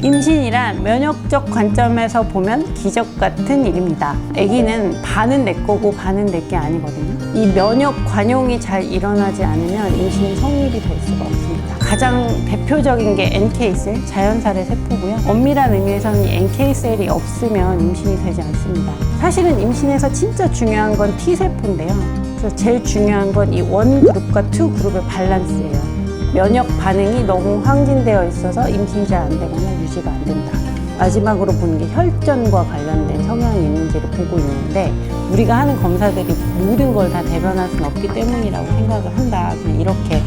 임신이란 면역적 관점에서 보면 기적 같은 일입니다. 아기는 반은 내 거고 반은 내 게 아니거든요. 이 면역 관용이 잘 일어나지 않으면 임신이 성립이 될 수가 없습니다. 가장 대표적인 게 NK셀, 자연살의 세포고요. 엄밀한 의미에서는 이 NK셀이 없으면 임신이 되지 않습니다. 사실은 임신에서 진짜 중요한 건 T세포인데요. 그래서 제일 중요한 건 이 원 그룹과 투 그룹의 밸런스예요. 면역 반응이 너무 항진되어 있어서 임신이 잘 안 되거나 유지가 안 된다. 마지막으로 보는 게 혈전과 관련된 성향이 있는지를 보고 있는데, 우리가 하는 검사들이 모든 걸 다 대변할 수는 없기 때문이라고 생각을 한다. 그냥 이렇게.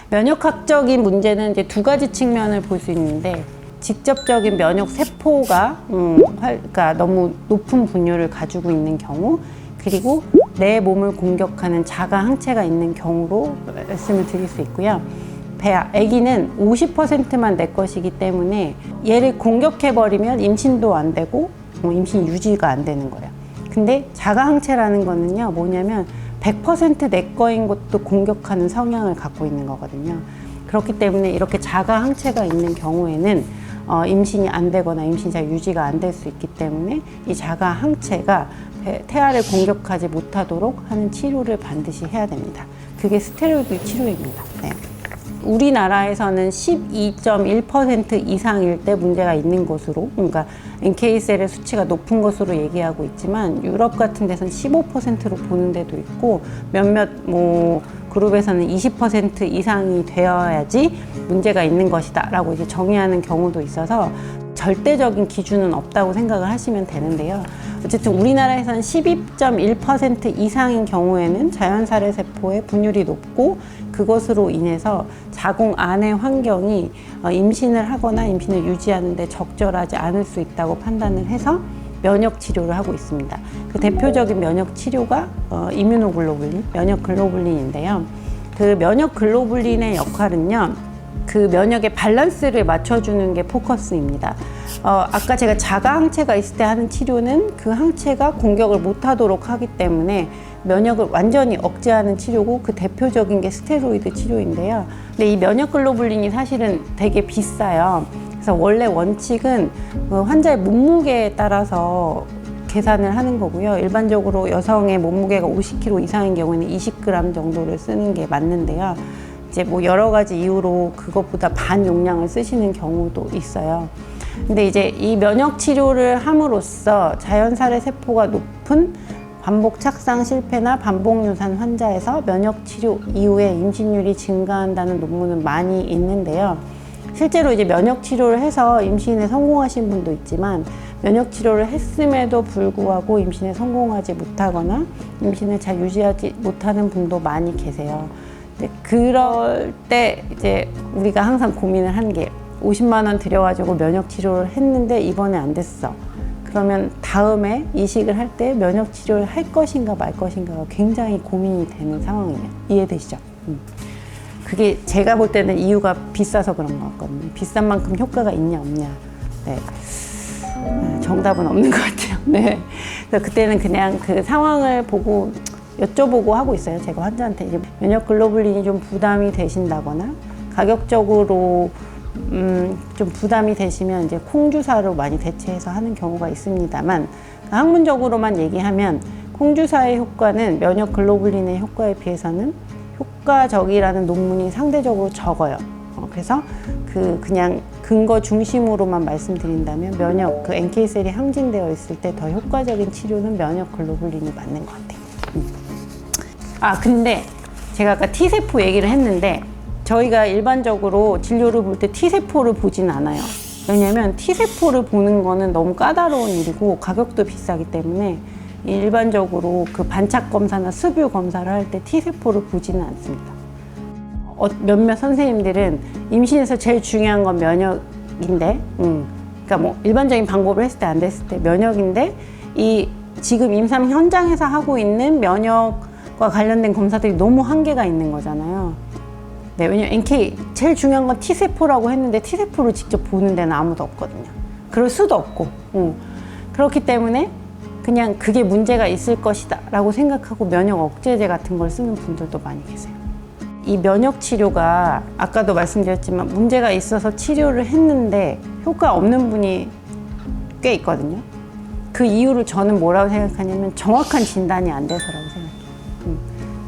면역학적인 문제는 이제 두 가지 측면을 볼 수 있는데, 직접적인 면역 세포가 그러니까 너무 높은 분율을 가지고 있는 경우, 그리고 내 몸을 공격하는 자가 항체가 있는 경우로 말씀을 드릴 수 있고요. 아기는 50%만 내 것이기 때문에 얘를 공격해버리면 임신도 안 되고 임신 유지가 안 되는 거예요. 근데 자가 항체라는 거는요, 뭐냐면 100% 내 거인 것도 공격하는 성향을 갖고 있는 거거든요. 그렇기 때문에 이렇게 자가 항체가 있는 경우에는 임신이 안 되거나 임신이 잘 유지가 안 될 수 있기 때문에 이 자가 항체가 태아를 공격하지 못하도록 하는 치료를 반드시 해야 됩니다. 그게 스테로이드 치료입니다. 네. 우리나라에서는 12.1% 이상일 때 문제가 있는 것으로, 그러니까 NK셀의 수치가 높은 것으로 얘기하고 있지만, 유럽 같은 데서는 15%로 보는 데도 있고, 몇몇 그룹에서는 20% 이상이 되어야지 문제가 있는 것이다 라고 이제 정의하는 경우도 있어서 절대적인 기준은 없다고 생각을 하시면 되는데요. 어쨌든 우리나라에서는 12.1% 이상인 경우에는 자연살의 세포의 분율이 높고, 그것으로 인해서 자궁 안의 환경이 임신을 하거나 임신을 유지하는 데 적절하지 않을 수 있다고 판단을 해서 면역 치료를 하고 있습니다. 그 대표적인 면역 치료가 이뮤노글로불린, 면역 글로불린인데요. 그 면역 글로불린의 역할은요, 그 면역의 밸런스를 맞춰주는 게 포커스입니다. 아까 제가 자가 항체가 있을 때 하는 치료는 그 항체가 공격을 못하도록 하기 때문에 면역을 완전히 억제하는 치료고, 그 대표적인 게 스테로이드 치료인데요. 근데 이 면역 글로불린이 사실은 되게 비싸요. 그래서 원래 원칙은 환자의 몸무게에 따라서 계산을 하는 거고요. 일반적으로 여성의 몸무게가 50kg 이상인 경우에는 20g 정도를 쓰는 게 맞는데요. 이제 여러 가지 이유로 그것보다 반 용량을 쓰시는 경우도 있어요. 근데 이제 이 면역 치료를 함으로써 자연살의 세포가 높은 반복 착상 실패나 반복 유산 환자에서 면역 치료 이후에 임신율이 증가한다는 논문은 많이 있는데요. 실제로 이제 면역 치료를 해서 임신에 성공하신 분도 있지만, 면역 치료를 했음에도 불구하고 임신에 성공하지 못하거나 임신을 잘 유지하지 못하는 분도 많이 계세요. 그럴 때 이제 우리가 항상 고민을 하는 게, 50만 원 들여가지고 면역 치료를 했는데 이번에 안 됐어. 그러면 다음에 이식을 할 때 면역 치료를 할 것인가 말 것인가가 굉장히 고민이 되는 상황이에요. 이해되시죠? 그게 제가 볼 때는 이유가 비싸서 그런 것 같거든요. 비싼 만큼 효과가 있냐 없냐. 네. 정답은 없는 것 같아요. 네. 그래서 그때는 그냥 그 상황을 보고 여쭤보고 하고 있어요. 제가 환자한테 이제 면역 글로불린이 좀 부담이 되신다거나 가격적으로 좀 부담이 되시면 이제 콩주사로 많이 대체해서 하는 경우가 있습니다만, 학문적으로만 얘기하면 콩주사의 효과는 면역 글로불린의 효과에 비해서는 효과적이라는 논문이 상대적으로 적어요. 그래서 그냥 근거 중심으로만 말씀드린다면 그 NK셀이 항진되어 있을 때 더 효과적인 치료는 면역 글로불린이 맞는 것 같아요. 근데 제가 아까 T세포 얘기를 했는데, 저희가 일반적으로 진료를 볼 때 T세포를 보진 않아요. 왜냐면 T세포를 보는 거는 너무 까다로운 일이고 가격도 비싸기 때문에 일반적으로 그 반착 검사나 수뷰 검사를 할 때 T세포를 보지는 않습니다. 몇몇 선생님들은 임신에서 제일 중요한 건 면역인데, 그러니까 일반적인 방법을 했을 때 안 됐을 때 면역인데, 이 지금 임상 현장에서 하고 있는 면역과 관련된 검사들이 너무 한계가 있는 거잖아요. 네, 왜냐면 NK 제일 중요한 건 T세포라고 했는데 T세포를 직접 보는 데는 아무도 없거든요. 그럴 수도 없고. 그렇기 때문에 그냥 그게 문제가 있을 것이다 라고 생각하고 면역 억제제 같은 걸 쓰는 분들도 많이 계세요. 이 면역 치료가 아까도 말씀드렸지만 문제가 있어서 치료를 했는데 효과 없는 분이 꽤 있거든요. 그 이유를 저는 뭐라고 생각하냐면 정확한 진단이 안 돼서라고 생각해요.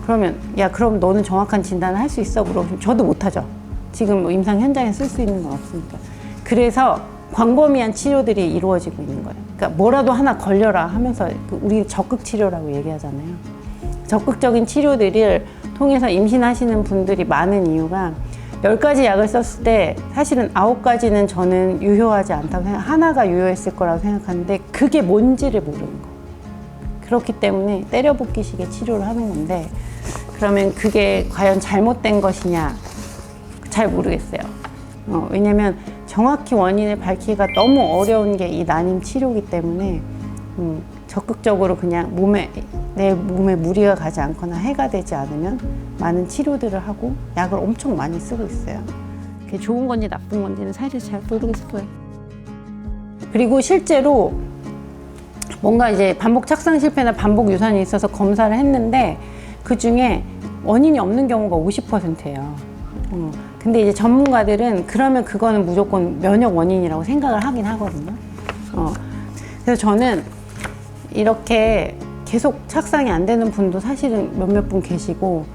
그러면 야 그럼 너는 정확한 진단을 할 수 있어? 물어보시면 저도 못하죠. 지금 뭐 임상 현장에 쓸 수 있는 건 없으니까. 그래서 광범위한 치료들이 이루어지고 있는 거예요. 그러니까 뭐라도 하나 걸려라 하면서 우리 적극 치료라고 얘기하잖아요. 적극적인 치료들을 통해서 임신하시는 분들이 많은 이유가 10가지 약을 썼을 때 사실은 9가지는 저는 유효하지 않다고 하나가 유효했을 거라고 생각하는데 그게 뭔지를 모르는 거예요. 그렇기 때문에 때려붓기식의 치료를 하는 건데 그러면 그게 과연 잘못된 것이냐 잘 모르겠어요. 왜냐면 정확히 원인을 밝히기가 너무 어려운 게 이 난임 치료이기 때문에 적극적으로 그냥 내 몸에 무리가 가지 않거나 해가 되지 않으면 많은 치료들을 하고 약을 엄청 많이 쓰고 있어요. 그게 좋은 건지 나쁜 건지는 사실 잘 모르겠어요. 그리고 실제로 뭔가 이제 반복 착상 실패나 반복 유산이 있어서 검사를 했는데 그 중에 원인이 없는 경우가 50%예요. 근데 이제 전문가들은 그러면 그거는 무조건 면역 원인이라고 생각을 하긴 하거든요. 그래서 저는 이렇게 계속 착상이 안 되는 분도 사실은 몇몇 분 계시고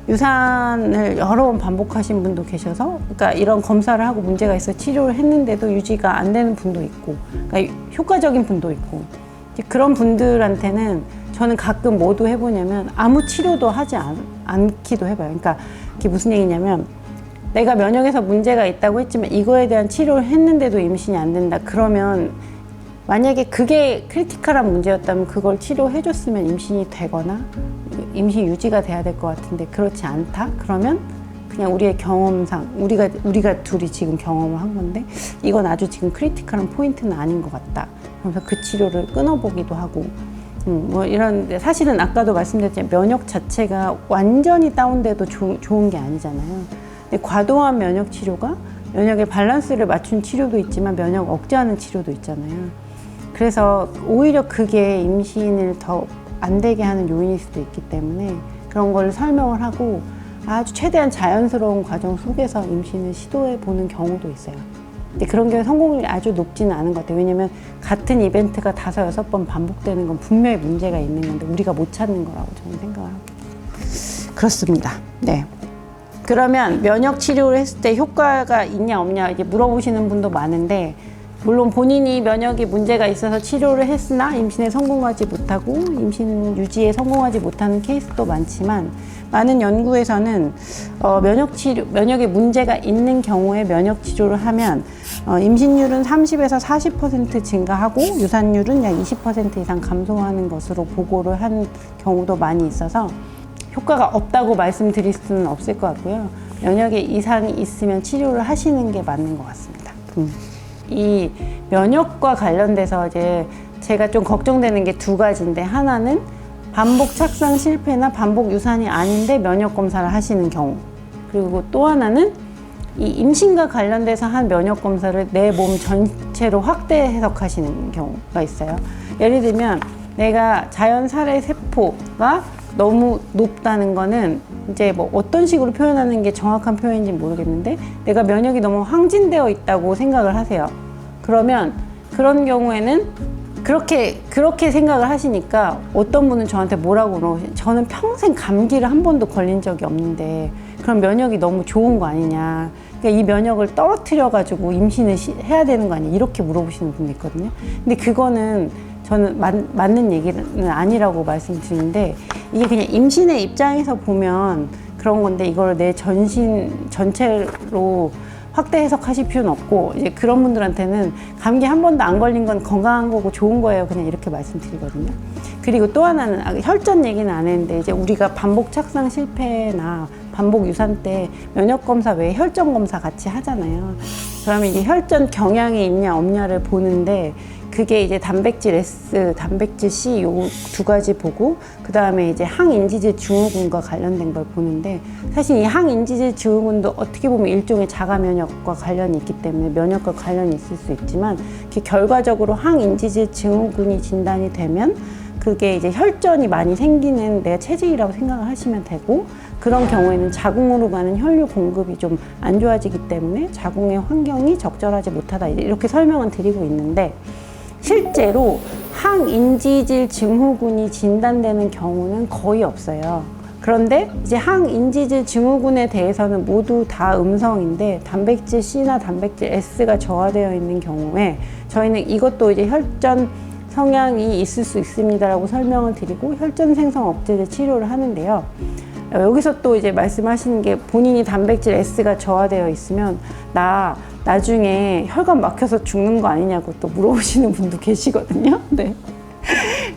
유산을 여러 번 반복하신 분도 계셔서 그러니까 이런 검사를 하고 문제가 있어 치료를 했는데도 유지가 안 되는 분도 있고 그러니까 효과적인 분도 있고 그런 분들한테는 저는 가끔 뭐도 해보냐면 아무 치료도 하지 않기도 해봐요. 그러니까 그게 무슨 얘기냐면 내가 면역에서 문제가 있다고 했지만 이거에 대한 치료를 했는데도 임신이 안 된다. 그러면 만약에 그게 크리티컬한 문제였다면 그걸 치료해줬으면 임신이 되거나 임신 유지가 돼야 될 것 같은데 그렇지 않다? 그러면 그냥 우리의 경험상 우리가 둘이 지금 경험을 한 건데 이건 아주 지금 크리티컬한 포인트는 아닌 것 같다. 그래서 그 치료를 끊어보기도 하고 뭐 이런 사실은 아까도 말씀드렸지만 면역 자체가 완전히 다운돼도 좋은 게 아니잖아요. 근데 과도한 면역 치료가 면역의 밸런스를 맞춘 치료도 있지만 면역 억제하는 치료도 있잖아요. 그래서 오히려 그게 임신을 더 안 되게 하는 요인일 수도 있기 때문에 그런 걸 설명을 하고 아주 최대한 자연스러운 과정 속에서 임신을 시도해 보는 경우도 있어요. 근데 그런 경우 성공률이 아주 높지는 않은 것 같아요. 왜냐면 같은 이벤트가 5-6번 반복되는 건 분명히 문제가 있는 건데 우리가 못 찾는 거라고 저는 생각을 하고 그렇습니다. 네. 그러면 면역 치료를 했을 때 효과가 있냐 없냐 이제 물어보시는 분도 많은데 물론 본인이 면역에 문제가 있어서 치료를 했으나 임신에 성공하지 못하고 임신 유지에 성공하지 못하는 케이스도 많지만 많은 연구에서는 면역에 문제가 있는 경우에 면역 치료를 하면 임신율은 30에서 40% 증가하고 유산율은 약 20% 이상 감소하는 것으로 보고를 한 경우도 많이 있어서 효과가 없다고 말씀드릴 수는 없을 것 같고요. 면역에 이상이 있으면 치료를 하시는 게 맞는 것 같습니다. 이 면역과 관련돼서 이제 제가 좀 걱정되는 게 2가지인데 하나는 반복 착상 실패나 반복 유산이 아닌데 면역 검사를 하시는 경우 그리고 또 하나는 이 임신과 관련돼서 한 면역 검사를 내 몸 전체로 확대 해석하시는 경우가 있어요. 예를 들면 내가 자연 살해 세포가 너무 높다는 거는 이제 뭐 어떤 식으로 표현하는 게 정확한 표현인지 모르겠는데 내가 면역이 너무 항진되어 있다고 생각을 하세요. 그러면 그런 경우에는 그렇게 생각을 하시니까 어떤 분은 저한테 뭐라고 물어보시죠? 저는 평생 감기를 한 번도 걸린 적이 없는데 그럼 면역이 너무 좋은 거 아니냐. 그러니까 이 면역을 떨어뜨려가지고 임신을 해야 되는 거 아니냐. 이렇게 물어보시는 분도 있거든요. 근데 그거는 저는 맞는 얘기는 아니라고 말씀드리는데 이게 그냥 임신의 입장에서 보면 그런 건데 이걸 내 전체로 확대 해석하실 필요는 없고 이제 그런 분들한테는 감기 한 번도 안 걸린 건 건강한 거고 좋은 거예요. 그냥 이렇게 말씀드리거든요. 그리고 또 하나는 혈전 얘기는 안 했는데 이제 우리가 반복 착상 실패나 반복 유산 때 면역 검사 외에 혈전 검사 같이 하잖아요. 그러면 이게 혈전 경향이 있냐 없냐를 보는데 그게 이제 단백질 S, 단백질 C 요 2가지 보고 그 다음에 이제 항인지질 증후군과 관련된 걸 보는데 사실 이 항인지질 증후군도 어떻게 보면 일종의 자가 면역과 관련이 있기 때문에 면역과 관련이 있을 수 있지만 결과적으로 항인지질 증후군이 진단이 되면 그게 이제 혈전이 많이 생기는 내가 체질이라고 생각을 하시면 되고, 그런 경우에는 자궁으로 가는 혈류 공급이 좀 안 좋아지기 때문에 자궁의 환경이 적절하지 못하다, 이렇게 설명을 드리고 있는데, 실제로 항인지질 증후군이 진단되는 경우는 거의 없어요. 그런데 이제 항인지질 증후군에 대해서는 모두 다 음성인데, 단백질 C나 단백질 S가 저하되어 있는 경우에 저희는 이것도 이제 혈전 성향이 있을 수 있습니다라고 설명을 드리고 혈전 생성 억제제 치료를 하는데요. 여기서 또 이제 말씀하시는 게, 본인이 단백질 S가 저하되어 있으면 나 나중에 혈관 막혀서 죽는 거 아니냐고 또 물어보시는 분도 계시거든요. 네.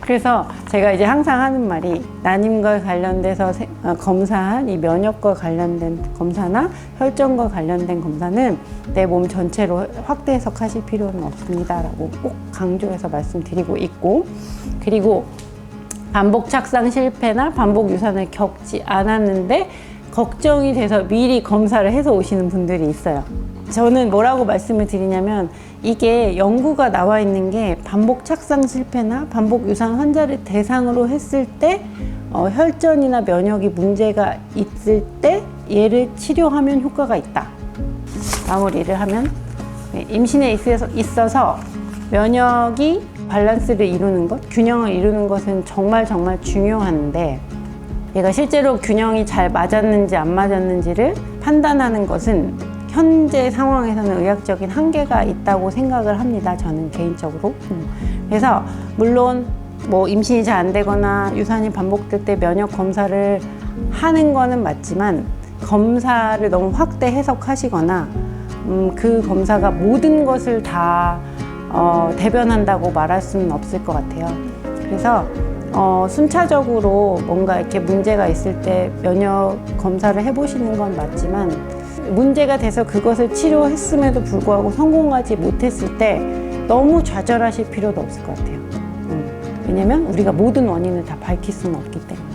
그래서 제가 이제 항상 하는 말이, 난임과 관련돼서 검사한 이 면역과 관련된 검사나 혈전과 관련된 검사는 내 몸 전체로 확대 해석하실 필요는 없습니다라고 꼭 강조해서 말씀드리고 있고, 그리고 반복 착상 실패나 반복 유산을 겪지 않았는데 걱정이 돼서 미리 검사를 해서 오시는 분들이 있어요. 저는 뭐라고 말씀을 드리냐면, 이게 연구가 나와 있는 게 반복 착상 실패나 반복 유산 환자를 대상으로 했을 때 혈전이나 면역이 문제가 있을 때 얘를 치료하면 효과가 있다. 마무리를 하면, 임신에 있어서 면역이 밸런스를 이루는 것, 균형을 이루는 것은 정말 중요한데, 얘가 실제로 균형이 잘 맞았는지 안 맞았는지를 판단하는 것은 현재 상황에서는 의학적인 한계가 있다고 생각을 합니다. 저는 개인적으로. 그래서 물론 뭐 임신이 잘 안 되거나 유산이 반복될 때 면역 검사를 하는 거는 맞지만, 검사를 너무 확대 해석하시거나 그 검사가 모든 것을 다 대변한다고 말할 수는 없을 것 같아요. 그래서 순차적으로 뭔가 이렇게 문제가 있을 때 면역 검사를 해보시는 건 맞지만, 문제가 돼서 그것을 치료했음에도 불구하고 성공하지 못했을 때 너무 좌절하실 필요도 없을 것 같아요. 왜냐면 우리가 모든 원인을 다 밝힐 수는 없기 때문에.